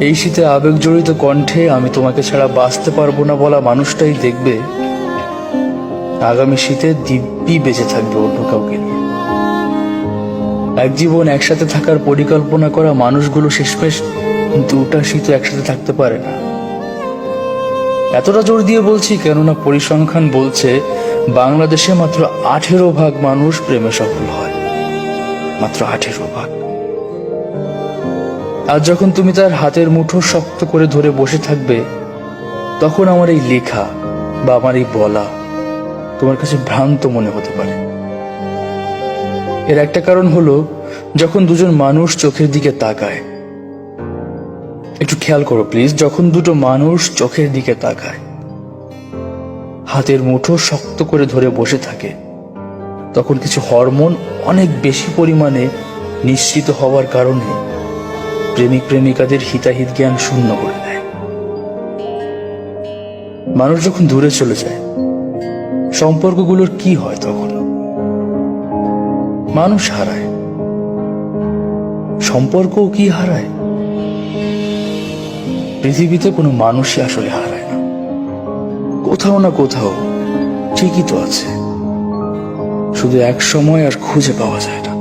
এই শীতে আবেগ জড়িত কণ্ঠে আমি তোমাকে ছাড়া বাঁচতে পারবো না বলা মানুষটাই দেখবে আগামী শীতে দিব্যি বেঁচে থাকবে অন্য কাউকে নিয়ে। এক জীবন একসাথে থাকার পরিকল্পনা করা মানুষগুলো শেষমেশ দুটা শীত একসাথে থাকতে পারে না। এতটা জোর দিয়ে বলছি কেননা পরিসংখ্যান বলছে বাংলাদেশে মাত্র 18% মানুষ প্রেমে সফল হয়, মাত্র 18%। আর যখন তুমি তার হাতের মুঠো শক্ত করে ধরে বসে থাকবে, তখন আমার এই লেখা বা আমার এই বলা তোমার কাছে ভ্রান্ত মনে হতে পারে। এর একটা কারণ হলো, যখন দুজন মানুষ চোখের দিকে তাকায়, একটু খেয়াল করো প্লিজ, যখন দুটো মানুষ চোখের দিকে তাকায়, হাতের মুঠো শক্ত করে ধরে বসে থাকে, তখন কিছু হরমোন অনেক বেশি পরিমাণে নিঃসৃত হওয়ার কারণে প্রেমিক প্রেমিকাদের হিতাহিত জ্ঞান শূন্য করে দেয়। মানুষ যখন দূরে চলে যায়, সম্পর্কগুলোর কি হয় তখন? মানুষ হারায়, সম্পর্কও কি হারায়? পৃথিবীতে কোনো মানুষই আসলে হারায় না, কোথাও না কোথাও ঠিকই তো আছে, শুধু এক সময় আর খুঁজে পাওয়া যায় না।